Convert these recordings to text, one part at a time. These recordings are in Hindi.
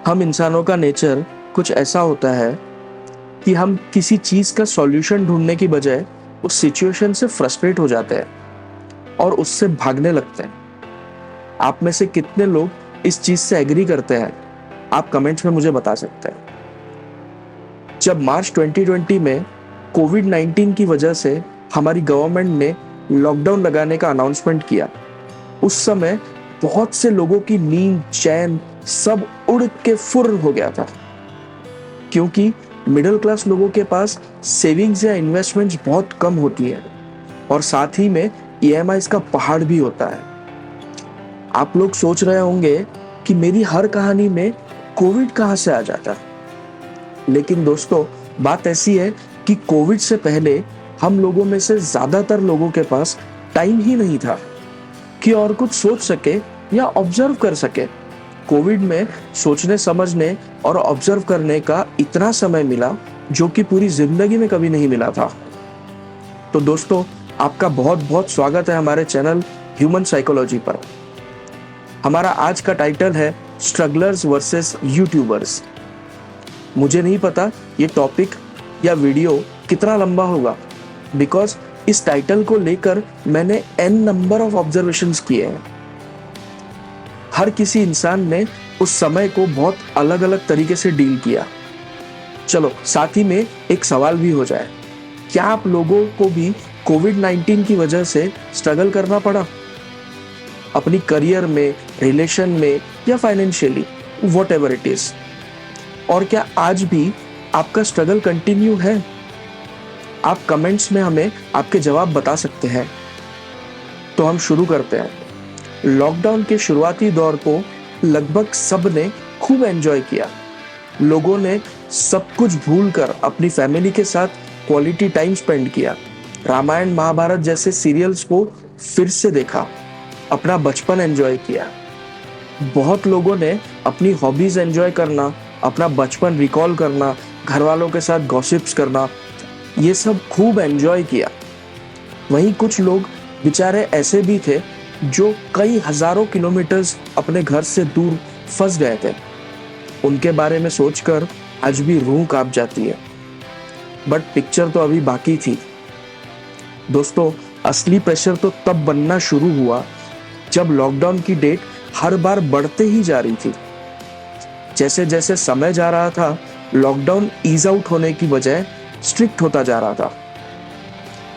हम इंसानों का नेचर कुछ ऐसा होता है कि हम किसी चीज़ का सॉल्यूशन ढूंढने की बजाय उस सिचुएशन से फ्रस्ट्रेट हो जाते हैं और उससे भागने लगते हैं। आप में से कितने लोग इस चीज़ से एग्री करते हैं? आप कमेंट्स में मुझे बता सकते हैं। जब मार्च 2020 में कोविड-19 की वजह से हमारी गवर्नमेंट ने लॉकडाउन लगाने का अनाउंसमेंट किया, उस समय बहुत से लोगों की नींद, चैन सब उड़ के फुर हो गया था, क्योंकि मिडिल क्लास लोगों के पास सेविंग्स या इन्वेस्टमेंट्स बहुत कम होती है और साथ ही में ईएमआईज का पहाड़ भी होता है। आप लोग सोच रहे होंगे कि मेरी हर कहानी में कोविड कहाँ से आ जाता, लेकिन दोस्तों बात ऐसी है कि कोविड से पहले हम लोगों में से ज्यादातर लोगों के पास टाइम ही नहीं था कि और कुछ सोच सके या ऑब्जर्व कर सके। कोविड में सोचने समझने और ऑब्जर्व करने का इतना समय मिला जो कि पूरी जिंदगी में कभी नहीं मिला था। तो दोस्तों आपका बहुत बहुत स्वागत है हमारे चैनल ह्यूमन साइकोलॉजी पर। हमारा आज का टाइटल है स्ट्रगलर्स वर्सेस यूट्यूबर्स। मुझे नहीं पता ये टॉपिक या वीडियो कितना लंबा होगा, बिकॉज इस टाइटल को लेकर मैंने n नंबर ऑफ ऑब्जर्वेशंस किए हैं। हर किसी इंसान ने उस समय को बहुत अलग अलग तरीके से डील किया। चलो साथ ही में एक सवाल भी हो जाए, क्या आप लोगों को भी कोविड-19 की वजह से स्ट्रगल करना पड़ा? अपनी करियर में, रिलेशन में या फाइनेंशियली, व्हाटएवर इट इज। और क्या आज भी आपका स्ट्रगल कंटिन्यू है? आप कमेंट्स में हमें आपके जवाब बता सकते हैं। तो हम शुरू करते हैं। लॉकडाउन के शुरुआती दौर को लगभग सब ने खूब एंजॉय किया। लोगों ने सब कुछ भूलकर अपनी फैमिली के साथ क्वालिटी टाइम स्पेंड किया। रामायण महाभारत जैसे सीरियल्स को फिर से देखा, अपना बचपन एंजॉय किया। बहुत लोगों ने अपनी हॉबीज एंजॉय करना, अपना बचपन रिकॉल करना, घर वालों के साथ गॉसिप्स करना, ये सब खूब एंजॉय किया। वहीं कुछ लोग बेचारे ऐसे भी थे जो कई हजारों किलोमीटर्स अपने घर से दूर फंस गए थे। उनके बारे में सोचकर आज भी रूह कांप जाती है। बट पिक्चर तो अभी बाकी थी। दोस्तों असली प्रेशर तो तब बनना शुरू हुआ जब लॉकडाउन की डेट हर बार बढ़ते ही जा रही थी। जैसे जैसे समय जा रहा था, लॉकडाउन ईज आउट होने की बजाय स्ट्रिक्ट होता जा रहा था।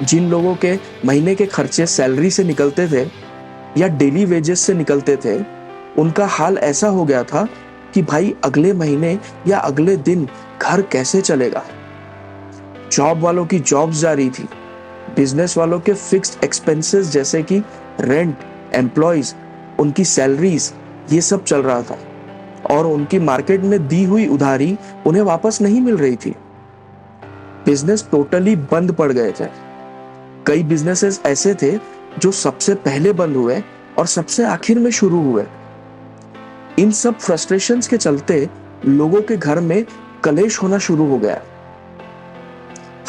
जिन लोगों के महीने के खर्चे सैलरी से निकलते थे या डेली वेजेस से निकलते थे, उनका हाल ऐसा हो गया था कि भाई अगले महीने या अगले दिन घर कैसे चलेगा। जॉब वालों की जॉब्स जा रही थी, बिजनेस वालों के फिक्स्ड एक्सपेंसेस जैसे कि रेंट, एम्प्लॉयज, उनकी सैलरीज, ये सब चल रहा था और उनकी मार्केट में दी हुई उधारी उन्हें वापस नहीं मिल रही थी। बिजनेस टोटली बंद पड़ गए थे। कई बिजनेसेस ऐसे थे जो सबसे पहले बंद हुए और सबसे आखिर में शुरू हुए। इन सब फ्रस्ट्रेशंस के चलते लोगों के घर में कलेश होना शुरू हो गया।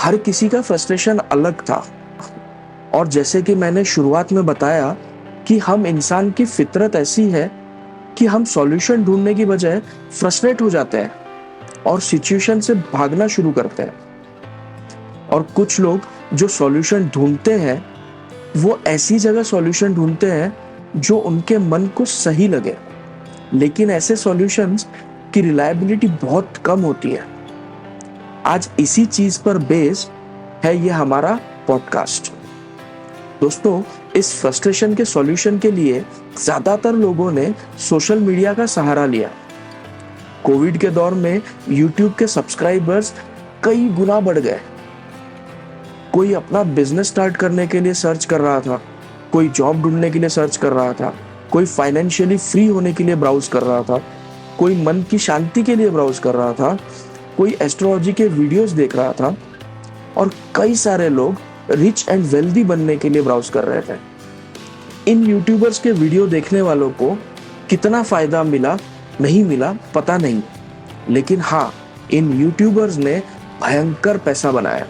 हर किसी का फ्रस्ट्रेशन अलग था और जैसे कि मैंने शुरुआत में बताया कि हम इंसान की फितरत ऐसी है कि हम सॉल्यूशन ढूंढने की बजाय फ्रस्ट्रेट हो जाते हैं और सिचुएशन से भागना शुरू करते हैं। और कुछ लोग जो सॉल्यूशन ढूंढते हैं वो ऐसी जगह सॉल्यूशन ढूंढते हैं जो उनके मन को सही लगे, लेकिन ऐसे सॉल्यूशंस की रिलायबिलिटी बहुत कम होती है। आज इसी चीज पर बेस्ड है ये हमारा पॉडकास्ट। दोस्तों इस फ्रस्ट्रेशन के सॉल्यूशन के लिए ज्यादातर लोगों ने सोशल मीडिया का सहारा लिया। कोविड के दौर में यूट्यूब के सब्सक्राइबर्स कई गुना बढ़ गए। कोई अपना बिजनेस स्टार्ट करने के लिए सर्च कर रहा था, कोई जॉब ढूंढने के लिए सर्च कर रहा था, कोई फाइनेंशियली फ्री होने के लिए ब्राउज कर रहा था, कोई मन की शांति के लिए ब्राउज कर रहा था, कोई एस्ट्रोलॉजी के वीडियोस देख रहा था और कई सारे लोग रिच एंड वेल्दी बनने के लिए ब्राउज कर रहे थे। इन यूट्यूबर्स के वीडियो देखने वालों को कितना फायदा मिला नहीं मिला पता नहीं, लेकिन हाँ इन यूट्यूबर्स ने भयंकर पैसा बनाया।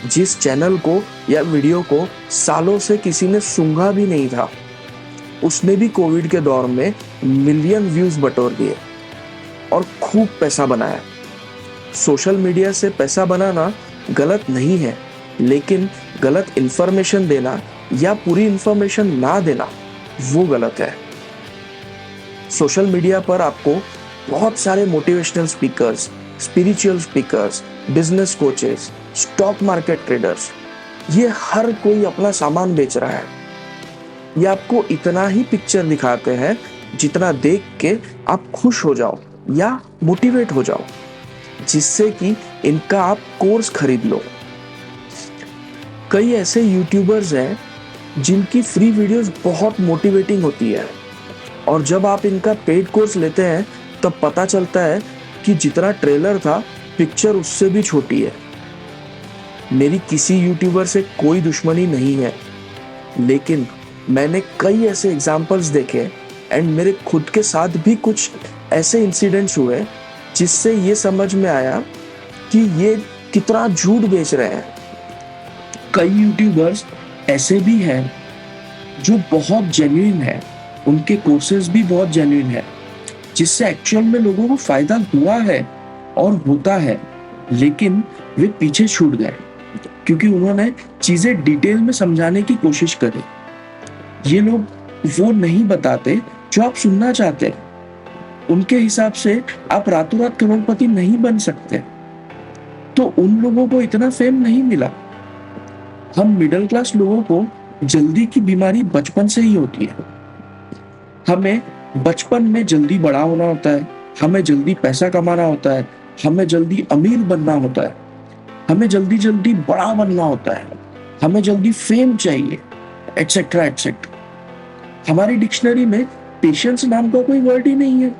जिस चैनल को या वीडियो को सालों से किसी ने सूंघा भी नहीं था, उसने भी कोविड के दौर में मिलियन व्यूज बटोर दिए। और खूब पैसा बनाया। सोशल मीडिया से पैसा बनाना गलत नहीं है, लेकिन गलत इंफॉर्मेशन देना या पूरी इंफॉर्मेशन ना देना वो गलत है। सोशल मीडिया पर आपको बहुत सारे motivational speakers, spiritual speakers, business coaches, stock market traders, ये हर कोई अपना सामान बेच रहा है। ये आपको इतना ही पिक्चर दिखाते हैं जितना देख के आप खुश हो जाओ या मोटिवेट हो जाओ, जिससे कि इनका आप कोर्स खरीद लो। कई ऐसे यूट्यूबर्स हैं जिनकी फ्री वीडियोस बहुत मोटिवेटिंग होती है, और जब आप इनका पेड कोर्स लेते हैं तब पता चलता है कि जितना ट्रेलर था पिक्चर उससे भी छोटी है। मेरी किसी यूट्यूबर से कोई दुश्मनी नहीं है, लेकिन मैंने कई ऐसे एग्जाम्पल्स देखे एंड मेरे खुद के साथ भी कुछ ऐसे इंसिडेंट्स हुए जिससे ये समझ में आया कि ये कितना झूठ बेच रहे हैं। कई यूट्यूबर्स ऐसे भी हैं जो बहुत जेन्युइन है, उनके कोर्सेज भी बहुत जेन्युइन है, जिससे एक्चुअल में लोगों को फायदा हुआ है और होता है, लेकिन वे पीछे छूट गए क्योंकि उन्होंने चीजें डिटेल में समझाने की कोशिश करी। ये लोग वो नहीं बताते जो आप सुनना चाहते हैं। उनके हिसाब से आप रातों रात करोड़पति नहीं बन सकते, तो उन लोगों को इतना फेम नहीं मिला। हम मिडिल क्लास लोगों को जल्दी की बीमारी बचपन से ही होती है। हमें बचपन में जल्दी बड़ा होना होता है, हमें जल्दी पैसा कमाना होता है, हमें जल्दी अमीर बनना होता है, हमें जल्दी जल्दी बड़ा बनना होता है, हमें जल्दी फेम चाहिए, एटसेट्रा एटसेट्रा। हमारी डिक्शनरी में पेशेंस नाम का कोई वर्ड ही नहीं है।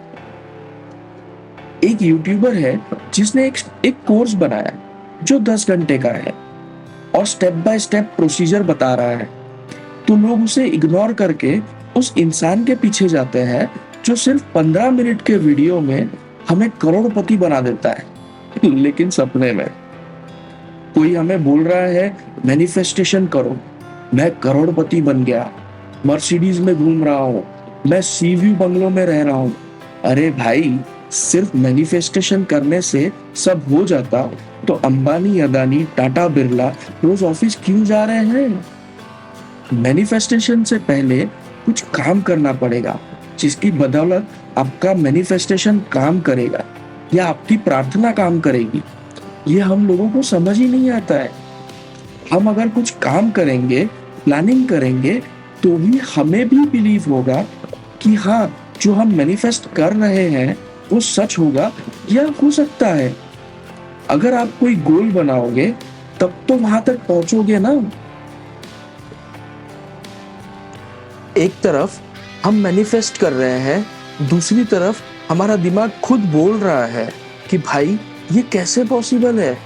एक यूट्यूबर है जिसने एक कोर्स बनाया जो 10 घंटे का है और स्टेप बाय स्टेप प्रोसीजर बता रहा है, तो लोग उसे इग्नोर करके उस इंसान के पीछे जाते हैं जो सिर्फ 15 मिनट के वीडियो में हमें करोड़पति बना देता है। लेकिन सपने में कोई हमें बोल रहा है मैनिफेस्टेशन करो, मैं करोड़पति बन गया, मर्सिडीज में घूम रहा हूँ, मैं सी व्यू बंगलों में रह रहा हूँ। अरे भाई, सिर्फ मैनिफेस्टेशन करने से सब हो जाता तो अंबानी, अदानी, टाटा, बिरला रोज ऑफिस क्यों जा रहे हैं? मैनिफेस्टेशन से पहले कुछ काम करना पड़ेगा, जिसकी बदौलत आपका मैनिफेस्टेशन काम करेगा या आपकी प्रार्थना काम करेगी। ये हम लोगों को समझ ही नहीं आता है। हम अगर कुछ काम करेंगे, प्लानिंग करेंगे, तो भी हमें भी बिलीव होगा कि हाँ, जो हम मैनिफेस्ट कर रहे हैं वो सच होगा या हो सकता है। अगर आप कोई गोल बनाओगे तब तो वहां तक पहुंचोगे ना। एक तरफ हम मैनिफेस्ट कर रहे हैं, दूसरी तरफ हमारा दिमाग खुद बोल रहा है कि भाई ये कैसे पॉसिबल है।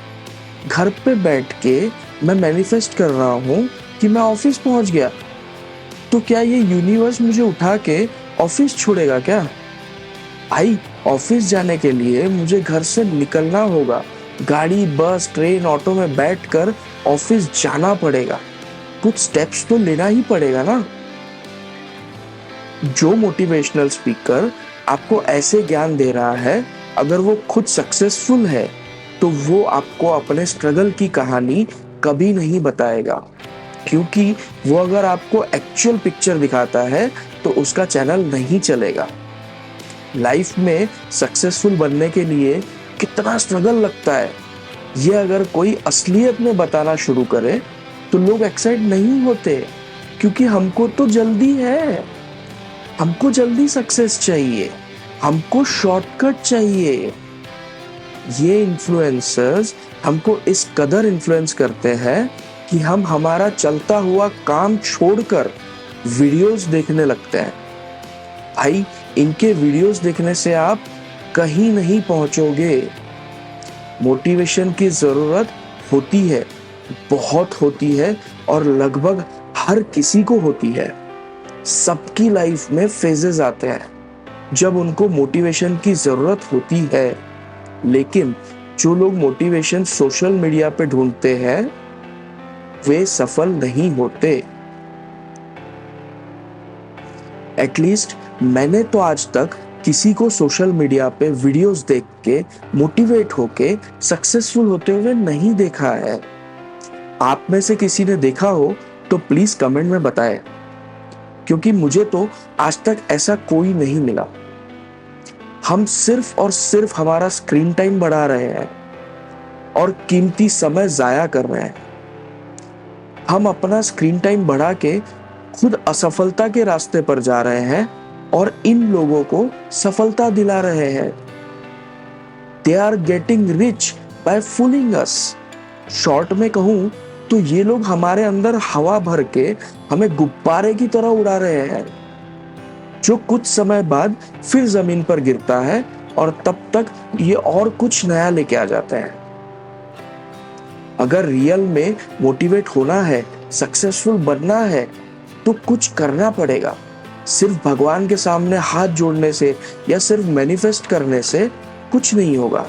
घर पे बैठ के मैं मैनिफेस्ट कर रहा हूँ कि मैं ऑफिस पहुंच गया, तो क्या ये यूनिवर्स मुझे उठा के ऑफिस छोड़ेगा क्या? भाई, ऑफिस जाने के लिए मुझे घर से निकलना होगा, गाड़ी, बस, ट्रेन, ऑटो में बैठकर ऑफिस जाना पड़ेगा, कुछ स्टेप्स तो लेना ही पड़ेगा ना। जो मोटिवेशनल स्पीकर आपको ऐसे ज्ञान दे रहा है, अगर वो खुद सक्सेसफुल है तो वो आपको अपने स्ट्रगल की कहानी कभी नहीं बताएगा, क्योंकि वो अगर आपको एक्चुअल पिक्चर दिखाता है तो उसका चैनल नहीं चलेगा। लाइफ में सक्सेसफुल बनने के लिए कितना स्ट्रगल लगता है, ये अगर कोई असलियत में बताना शुरू करे तो लोग एक्साइट नहीं होते, क्योंकि हमको तो जल्दी है, हमको जल्दी सक्सेस चाहिए, हमको शॉर्टकट चाहिए। ये इन्फ्लुएंसर्स हमको इस कदर इन्फ्लुएंस करते हैं कि हम हमारा चलता हुआ काम छोड़कर वीडियोस देखने लगते हैं। भाई, इनके वीडियोस देखने से आप कहीं नहीं पहुंचोगे। मोटिवेशन की जरूरत होती है, बहुत होती है, और लगभग हर किसी को होती है। सबकी लाइफ में फेजेस आते हैं जब उनको मोटिवेशन की जरूरत होती है, लेकिन जो लोग मोटिवेशन सोशल मीडिया पे ढूंढते हैं वे सफल नहीं होते। एटलीस्ट मैंने तो आज तक किसी को सोशल मीडिया पे वीडियोस देख के मोटिवेट होके सक्सेसफुल होते हुए नहीं देखा है। आप में से किसी ने देखा हो तो प्लीज कमेंट में बताएं, क्योंकि मुझे तो आज तक ऐसा कोई नहीं मिला। हम सिर्फ और सिर्फ हमारा स्क्रीन टाइम बढ़ा रहे हैं और कीमती समय जाया कर रहे हैं। हम अपना स्क्रीन टाइम बढ़ा के खुद असफलता के रास्ते पर जा रहे हैं और इन लोगों को सफलता दिला रहे हैं। They are getting rich by fooling us. Short में कहूं तो ये लोग हमारे अंदर हवा भर के हमें गुब्बारे की तरह उड़ा रहे हैं, जो कुछ समय बाद फिर जमीन पर गिरता है और तब तक ये और कुछ नया लेके आ जाते हैं। अगर रियल में मोटिवेट होना है, सक्सेसफुल बनना है, तो कुछ करना पड़ेगा। सिर्फ भगवान के सामने हाथ जोड़ने से या सिर्फ मैनिफेस्ट करने से कुछ नहीं होगा।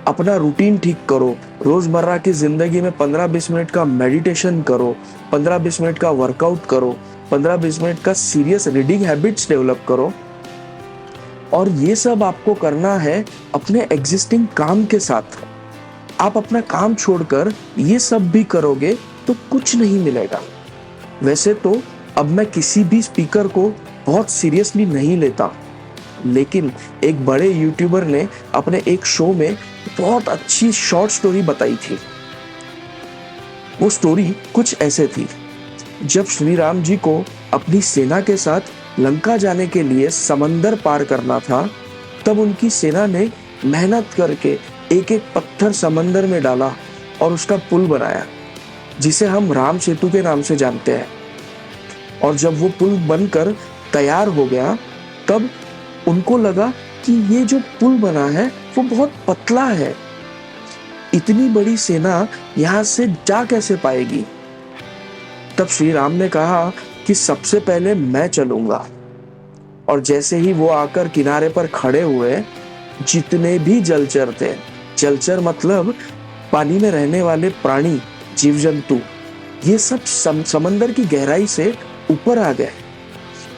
अपना रूटीन ठीक करो, रोजमर्रा की जिंदगी में 15-20 मिनट का मेडिटेशन करो, 15-20 मिनट का वर्कआउट करो, 15-20 मिनट का सीरियस रीडिंग हैबिट्स डेवलप करो। और ये सब आपको करना है अपने एग्जिस्टिंग काम के साथ। आप अपना काम छोड़कर ये सब भी करोगे तो कुछ नहीं मिलेगा। वैसे तो अब मैं किसी भी स्पीकर को बहुत सीरियसली नहीं लेता, लेकिन एक बड़े यूट्यूबर ने अपने एक शो में बहुत अच्छी शॉर्ट स्टोरी बताई थी। वो स्टोरी कुछ ऐसे थी। जब श्री राम जी को अपनी सेना के साथ लंका जाने के लिए समंदर पार करना था, तब उनकी सेना ने मेहनत करके एक एक पत्थर समंदर में डाला और उसका पुल बनाया, जिसे हम राम सेतु के नाम से जानते हैं। और जब वो पुल बनकर तैयार हो गया, तब उनको लगा कि ये जो पुल बना है वो बहुत पतला है, इतनी बड़ी सेना यहां से जा कैसे पाएगी। तब श्री राम ने कहा कि सबसे पहले मैं चलूंगा। और जैसे ही वो आकर किनारे पर खड़े हुए, जितने भी जलचर थे, जलचर मतलब पानी में रहने वाले प्राणी, जीव जंतु, ये सब समंदर की गहराई से ऊपर आ गए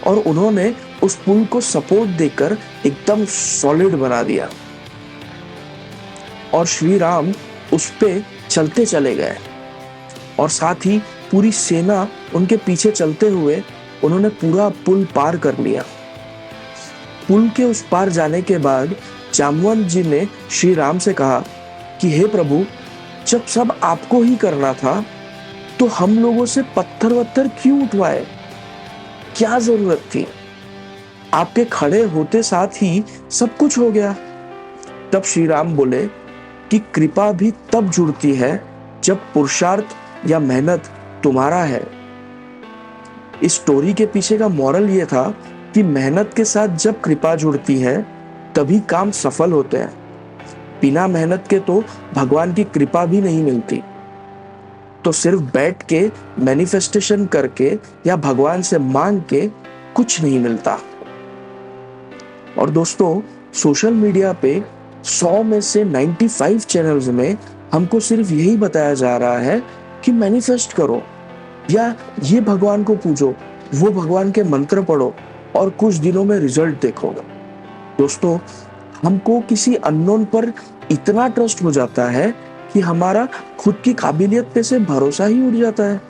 और उन्होंने उस पुल को सपोर्ट देकर एकदम सॉलिड बना दिया। और श्री राम उस पे चलते चले गए और साथ ही पूरी सेना उनके पीछे चलते हुए उन्होंने पूरा पुल पार कर लिया। पुल के उस पार जाने के बाद जामवंत जी ने श्री राम से कहा कि हे प्रभु, जब सब आपको ही करना था तो हम लोगों से पत्थर वत्थर क्यों उठवाए? क्या जरूरत थी? आपके खड़े होते साथ ही सब कुछ हो गया। तब श्री राम बोले कि कृपा भी तब जुड़ती है जब पुरुषार्थ या मेहनत तुम्हारा है। इस स्टोरी के पीछे का मॉरल ये था कि मेहनत के साथ जब कृपा जुड़ती है तभी काम सफल होते हैं। बिना मेहनत के तो भगवान की कृपा भी नहीं मिलती। तो सिर्फ बैठ के मैनिफेस्टेशन करके या भगवान से मांग के कुछ नहीं मिलता। और दोस्तों, सोशल मीडिया पे 100 में से 95 चैनल्स में हमको सिर्फ यही बताया जा रहा है कि मैनिफेस्ट करो या ये भगवान को पूजो, वो भगवान के मंत्र पढ़ो और कुछ दिनों में रिजल्ट देखो। दोस्तों, हमको किसी अननोन पर इतना ट्रस्ट हो जाता है कि हमारा खुद की काबिलियत पे से भरोसा ही उड़ जाता है।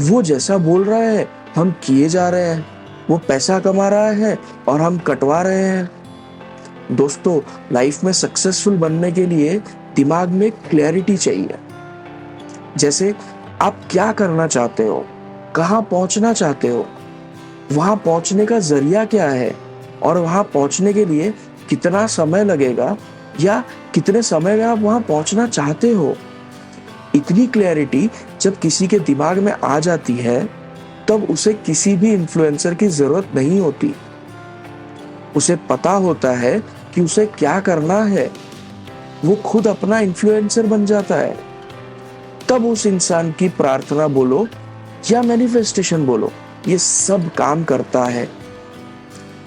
वो जैसा बोल रहा है हम किए जा रहे हैं, वो पैसा कमा रहा है और हम कटवा रहे हैं। दोस्तों, लाइफ में सक्सेसफुल बनने के लिए दिमाग में क्लैरिटी चाहिए। जैसे आप क्या करना चाहते हो, कहाँ पहुंचना चाहते हो, वहां पहुंचने का जरिया क्या है और वहां पहुंचने के लिए कितना समय लगेगा या कितने समय में आप वहां पहुंचना चाहते हो। इतनी क्लैरिटी जब किसी के दिमाग में आ जाती है, तब उसे किसी भी इन्फ्लुएंसर की जरूरत नहीं होती। उसे पता होता है कि उसे क्या करना है, वो खुद अपना इन्फ्लुएंसर बन जाता है। तब उस इंसान की प्रार्थना बोलो या मैनिफेस्टेशन बोलो, ये सब काम करता है।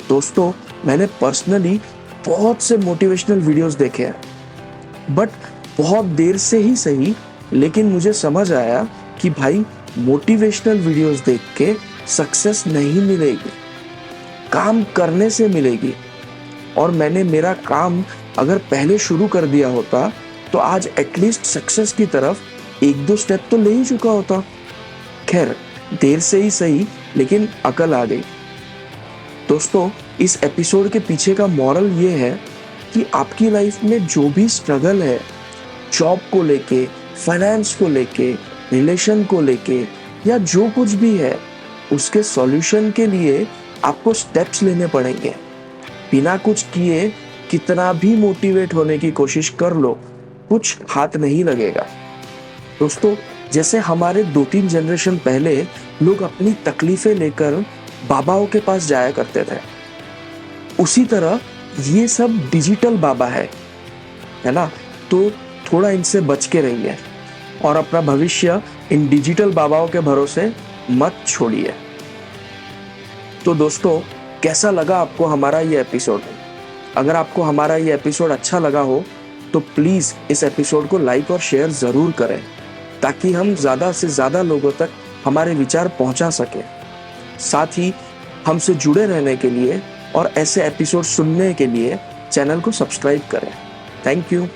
दोस्तों, मैंने पर्सनली बहुत से मोटिवेशनल वीडियोस देखे हैं, बट बहुत देर से ही सही, लेकिन मुझे समझ आया कि भाई मोटिवेशनल वीडियोस देख के सक्सेस नहीं मिलेगी। काम करने से मिलेगी। और मैंने मेरा काम अगर पहले शुरू कर दिया होता तो आज एटलीस्ट सक्सेस की तरफ एक दो स्टेप तो ले ही चुका होता। खैर, देर से ही सही, लेकिन अकल आ गई। दोस्तों, इस एपिसोड के पीछे का मॉरल ये है कि आपकी लाइफ में जो भी स्ट्रगल है, जॉब को लेके, फाइनेंस को लेके, रिलेशन को लेके, या जो कुछ भी है, उसके सॉल्यूशन के लिए आपको स्टेप्स लेने पड़ेंगे। बिना कुछ किए कितना भी मोटिवेट होने की कोशिश कर लो, कुछ हाथ नहीं लगेगा। दोस्तों, जैसे हमारे 2-3 जनरेशन पहले लोग अपनी तकलीफें लेकर बाबाओं के पास जाया करते थे, उसी तरह ये सब डिजिटल बाबा है ना? तो थोड़ा इनसे बच के रहिए और अपना भविष्य इन डिजिटल बाबाओं के भरोसे मत छोड़िए। तो दोस्तों, कैसा लगा आपको हमारा ये एपिसोड? अगर आपको हमारा ये एपिसोड अच्छा लगा हो तो प्लीज़ इस एपिसोड को लाइक और शेयर ज़रूर करें, ताकि हम ज़्यादा से ज़्यादा लोगों तक हमारे विचार पहुंचा सकें। साथ ही हमसे जुड़े रहने के लिए और ऐसे एपिसोड सुनने के लिए चैनल को सब्सक्राइब करें। Thank you.